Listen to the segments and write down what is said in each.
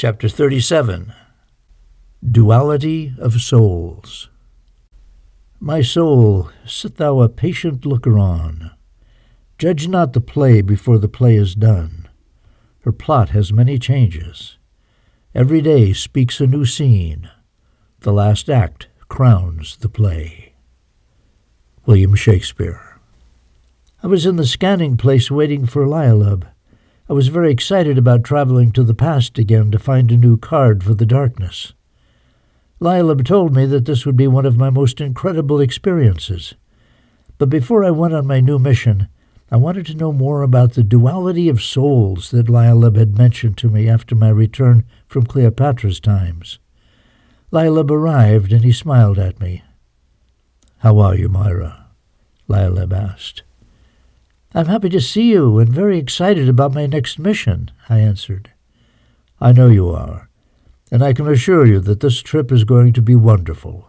Chapter 37. Duality of Souls. My soul, sit thou a patient looker on. Judge not the play before the play is done. Her plot has many changes. Every day speaks a new scene. The last act crowns the play. William Shakespeare. I was in the scanning place waiting for Lialub. I was very excited about traveling to the past again to find a new card for the darkness. Lialub told me that this would be one of my most incredible experiences. But before I went on my new mission, I wanted to know more about the duality of souls that Lialub had mentioned to me after my return from Cleopatra's times. Lialub arrived, and he smiled at me. "How are you, Myra?" Lialub asked. "I'm happy to see you and very excited about my next mission," I answered. "I know you are, and I can assure you that this trip is going to be wonderful,"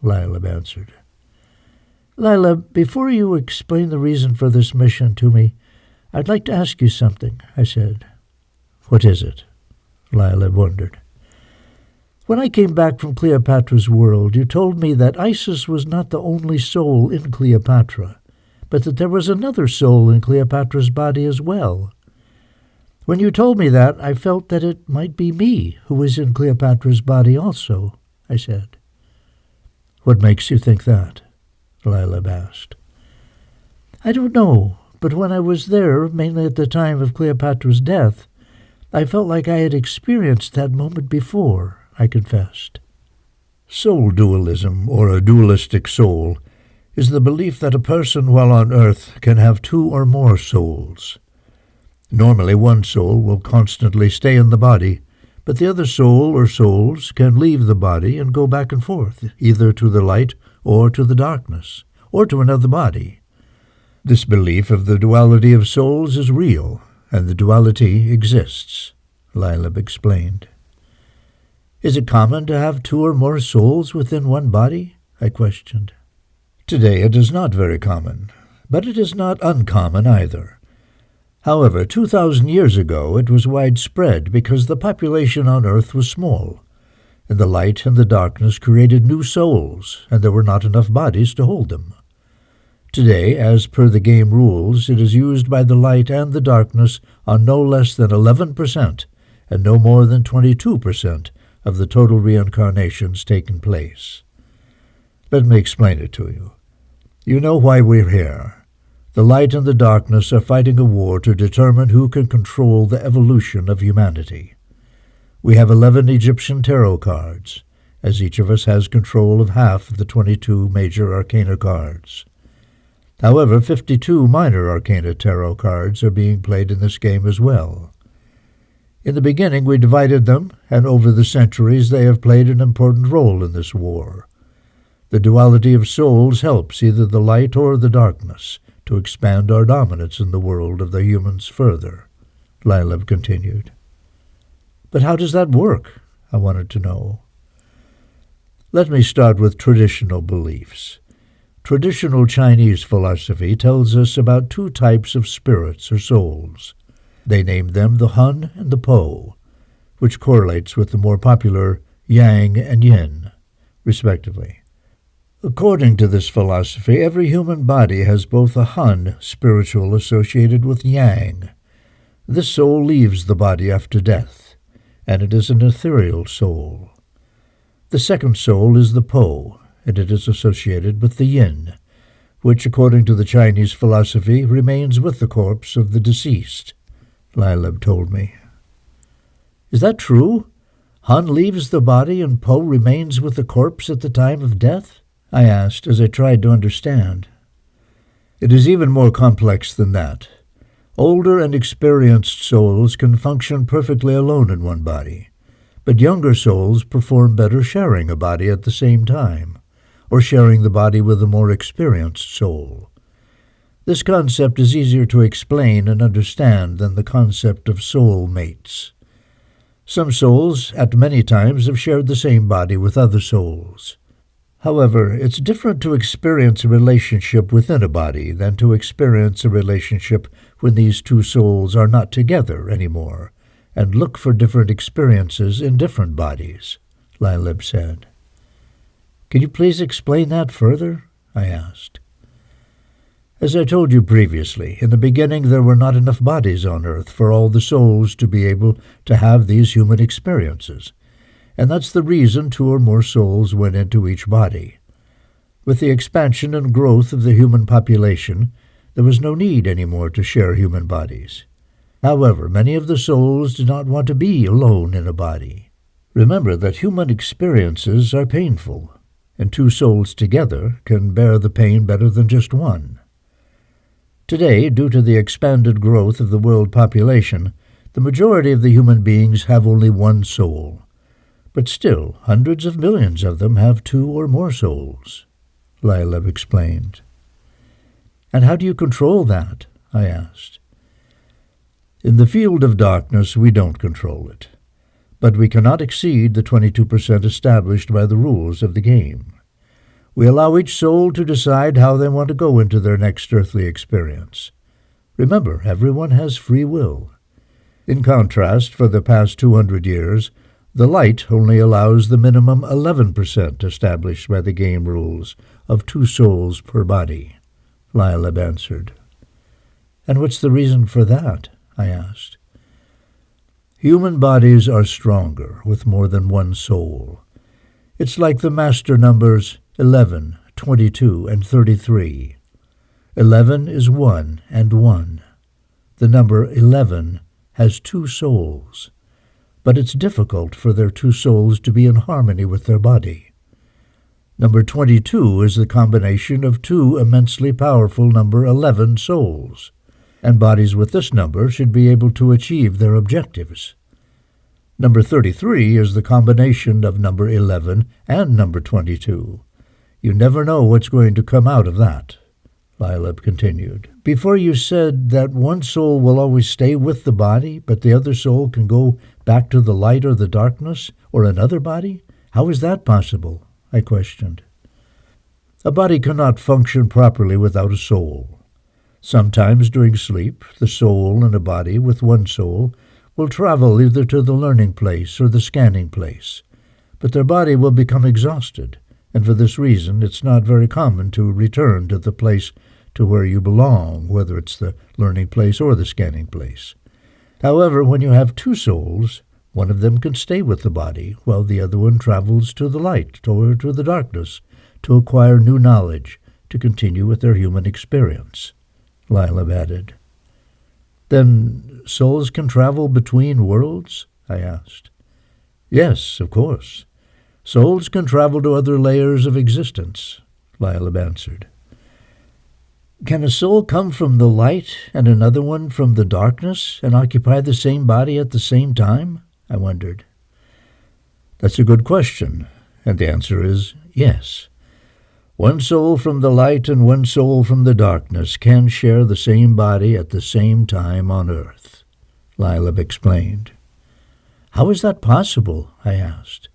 Lialub answered. "Lialub, before you explain the reason for this mission to me, I'd like to ask you something," I said. "What is it?" Lialub wondered. "When I came back from Cleopatra's world, you told me that Isis was not the only soul in Cleopatra, but that there was another soul in Cleopatra's body as well. When you told me that, I felt that it might be me who was in Cleopatra's body also," I said. "What makes you think that?" Lialub asked. "I don't know, but when I was there, mainly at the time of Cleopatra's death, I felt like I had experienced that moment before," I confessed. Soul dualism, or a dualistic soul, is the belief that a person while on earth can have two or more souls. Normally one soul will constantly stay in the body, but the other soul or souls can leave the body and go back and forth, either to the light or to the darkness, or to another body. This belief of the duality of souls is real, and the duality exists, Lialub explained. "Is it common to have two or more souls within one body?" I questioned. "Today it is not very common, but it is not uncommon either. However, 2,000 years ago it was widespread because the population on Earth was small, and the light and the darkness created new souls, and there were not enough bodies to hold them. Today, as per the game rules, it is used by the light and the darkness on no less than 11% and no more than 22% of the total reincarnations taking place. Let me explain it to you. You know why we're here. The light and the darkness are fighting a war to determine who can control the evolution of humanity. We have 11 Egyptian tarot cards, as each of us has control of half of the 22 major arcana cards. However, 52 minor arcana tarot cards are being played in this game as well. In the beginning we divided them, and over the centuries they have played an important role in this war. The duality of souls helps either the light or the darkness to expand our dominance in the world of the humans further," Lialub continued. "But how does that work?" I wanted to know. Let me start with traditional beliefs. Traditional Chinese philosophy tells us about two types of spirits or souls. They named them the Hun and the Po, which correlates with the more popular Yang and Yin, respectively. According to this philosophy, every human body has both a Hun spiritual associated with Yang. This soul leaves the body after death, and it is an ethereal soul. The second soul is the Po, and it is associated with the Yin, which, according to the Chinese philosophy, remains with the corpse of the deceased, Lialub told me. "Is that true? Hun leaves the body and Po remains with the corpse at the time of death?" I asked as I tried to understand. "It is even more complex than that. Older and experienced souls can function perfectly alone in one body, but younger souls perform better sharing a body at the same time, or sharing the body with a more experienced soul. This concept is easier to explain and understand than the concept of soul mates. Some souls, at many times, have shared the same body with other souls. However, it's different to experience a relationship within a body than to experience a relationship when these two souls are not together anymore, and look for different experiences in different bodies, Lilib said. Can you please explain that further? I asked. As I told you previously, in the beginning there were not enough bodies on Earth for all the souls to be able to have these human experiences, and that's the reason 2 or more souls went into each body. With the expansion and growth of the human population, there was no need anymore to share human bodies. However, many of the souls did not want to be alone in a body. Remember that human experiences are painful, and 2 souls together can bear the pain better than just one. Today, due to the expanded growth of the world population, the majority of the human beings have only 1 soul. But still, hundreds of millions of them have 2 or more souls, Lilib explained. And how do you control that? I asked. In the field of darkness, we don't control it, but we cannot exceed the 22% established by the rules of the game. We allow each soul to decide how they want to go into their next earthly experience. Remember, everyone has free will. In contrast, for the past 200 years, the light only allows the minimum 11% established by the game rules of 2 souls per body, Lilib answered. And what's the reason for that? I asked. Human bodies are stronger with more than 1 soul. It's like the master numbers 11, 22, and 33. 11 is 1 and 1. The number 11 has 2 souls, but it's difficult for their 2 souls to be in harmony with their body. Number 22 is the combination of 2 immensely powerful number 11 souls, and bodies with this number should be able to achieve their objectives. Number 33 is the combination of number 11 and number 22. You never know what's going to come out of that, Lilib continued. Before you said that 1 soul will always stay with the body, but the other soul can go back to the light or the darkness, or another body? How is that possible? I questioned. A body cannot function properly without a soul. Sometimes during sleep, the soul in a body with 1 soul will travel either to the learning place or the scanning place, but their body will become exhausted, and for this reason it's not very common to return to the place to where you belong, whether it's the learning place or the scanning place. However, when you have 2 souls, one of them can stay with the body, while the other one travels to the light or to the darkness to acquire new knowledge to continue with their human experience, Lilib added. Then souls can travel between worlds? I asked. Yes, of course. Souls can travel to other layers of existence, Lilib answered. Can a soul come from the light and another one from the darkness and occupy the same body at the same time? I wondered. That's a good question, and the answer is yes. 1 soul from the light and 1 soul from the darkness can share the same body at the same time on Earth, Lilib explained. How is that possible? I asked.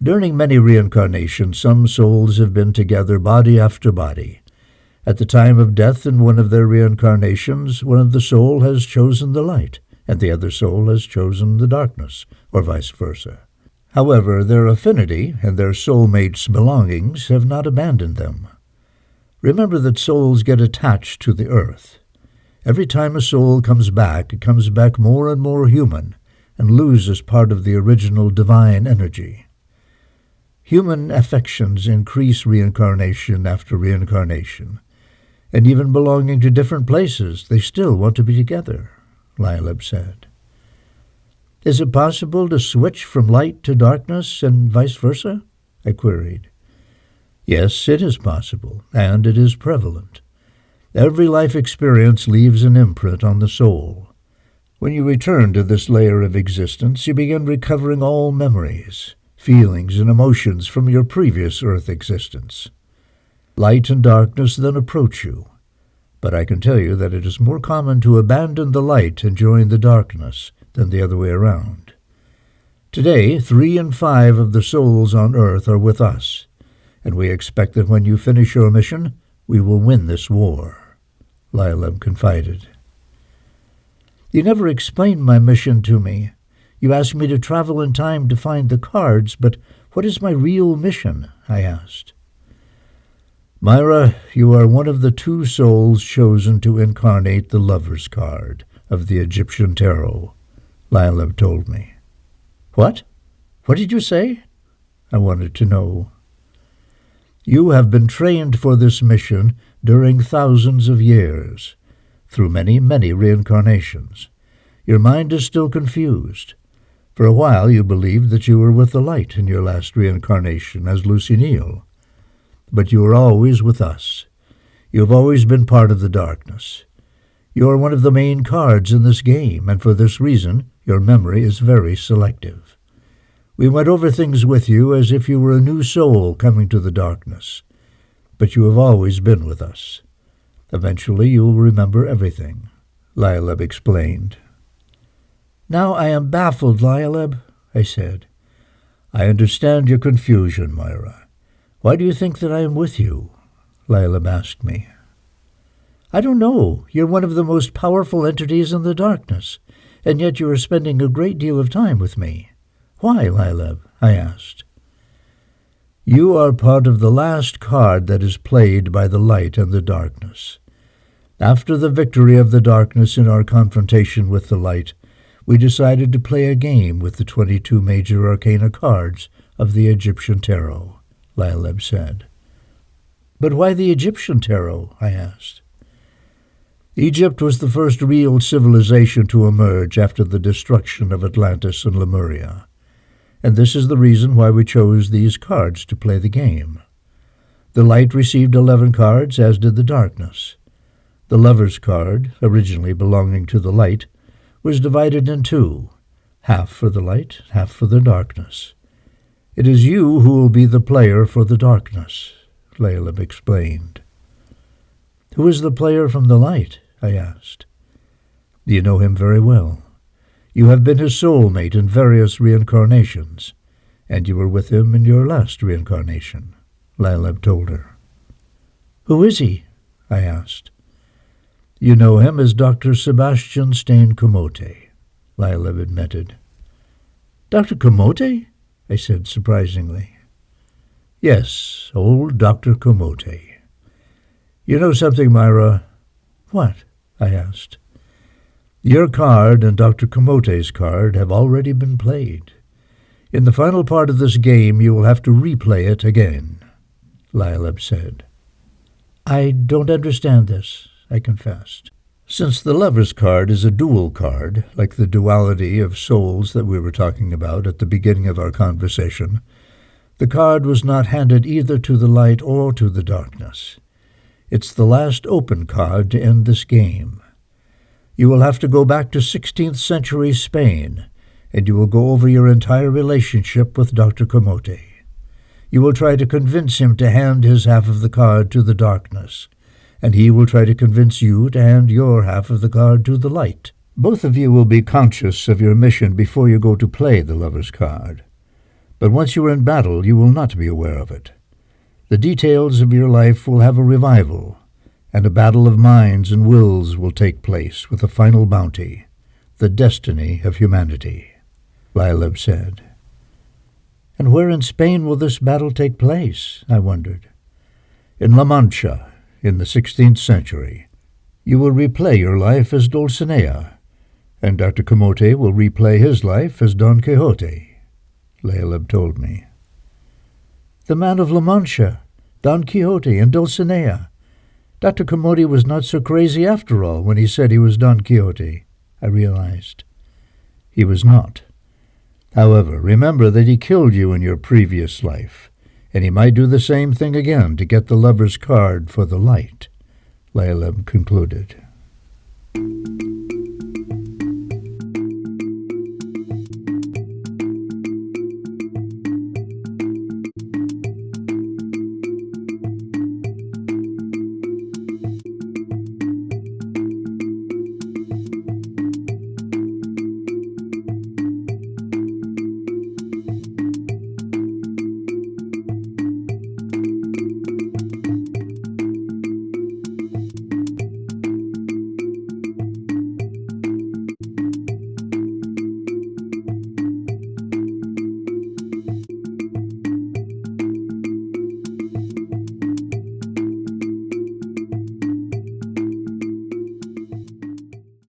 During many reincarnations, some souls have been together body after body. At the time of death in one of their reincarnations, one of the soul has chosen the light, and the other soul has chosen the darkness, or vice versa. However, their affinity and their soulmate's belongings have not abandoned them. Remember that souls get attached to the earth. Every time a soul comes back, it comes back more and more human, and loses part of the original divine energy. Human affections increase reincarnation after reincarnation, and even belonging to different places, they still want to be together, Lilib said. Is it possible to switch from light to darkness and vice versa? I queried. Yes, it is possible, and it is prevalent. Every life experience leaves an imprint on the soul. When you return to this layer of existence, you begin recovering all memories, feelings, and emotions from your previous earth existence. Light and darkness then approach you, but I can tell you that it is more common to abandon the light and join the darkness than the other way around. Today, 3 in 5 of the souls on earth are with us, and we expect that when you finish your mission, we will win this war, Lilib confided. You never explained my mission to me. You asked me to travel in time to find the cards, but what is my real mission? I asked. Myra, you are one of the 2 souls chosen to incarnate the Lover's card of the Egyptian tarot, Lila told me. What? What did you say? I wanted to know. You have been trained for this mission during thousands of years, through many, many reincarnations. Your mind is still confused. For a while you believed that you were with the light in your last reincarnation as Lucy Neal. But you are always with us. You have always been part of the darkness. You are one of the main cards in this game, and for this reason your memory is very selective. We went over things with you as if you were a new soul coming to the darkness. But you have always been with us. Eventually you will remember everything, Lileb explained. Now I am baffled, Lileb, I said. I understand your confusion, Myra. Why do you think that I am with you? Lileb asked me. I don't know. You're one of the most powerful entities in the darkness, and yet you are spending a great deal of time with me. Why, Lileb? I asked. You are part of the last card that is played by the light and the darkness. After the victory of the darkness in our confrontation with the light, we decided to play a game with the 22 major arcana cards of the Egyptian tarot, Lileb said. But why the Egyptian tarot? I asked. Egypt was the first real civilization to emerge after the destruction of Atlantis and Lemuria, and this is the reason why we chose these cards to play the game. The light received 11 cards, as did the darkness. The Lover's card, originally belonging to the light, was divided in 2, half for the light, half for the darkness. It is you who will be the player for the darkness, Lileb explained. Who is the player from the light? I asked. You know him very well. You have been his soulmate in various reincarnations, and you were with him in your last reincarnation, Lileb told her. Who is he? I asked. You know him as Dr. Sebastian Stain-Comote, Lileb admitted. Dr. Comote? I said surprisingly. Yes, old Dr. Comote. You know something, Myra? What? I asked. Your card and Dr. Comote's card have already been played. In the final part of this game you will have to replay it again, Lileb said. I don't understand this, I confessed. Since the Lover's card is a dual card, like the duality of souls that we were talking about at the beginning of our conversation, the card was not handed either to the light or to the darkness. It's the last open card to end this game. You will have to go back to 16th century Spain, and you will go over your entire relationship with Dr. Comote. You will try to convince him to hand his half of the card to the darkness, and he will try to convince you to hand your half of the card to the light. Both of you will be conscious of your mission before you go to play the Lover's card. But once you are in battle, you will not be aware of it. The details of your life will have a revival, and a battle of minds and wills will take place with a final bounty, the destiny of humanity, Lileb said. And where in Spain will this battle take place? I wondered. In La Mancha, in the 16th century. You will replay your life as Dulcinea, and Dr. Comote will replay his life as Don Quixote, Lileb told me. The man of La Mancha, Don Quixote, and Dulcinea. Dr. Comote was not so crazy after all when he said he was Don Quixote, I realized. He was not. However, remember that he killed you in your previous life, and he might do the same thing again to get the Lover's card for the light, Lileb concluded.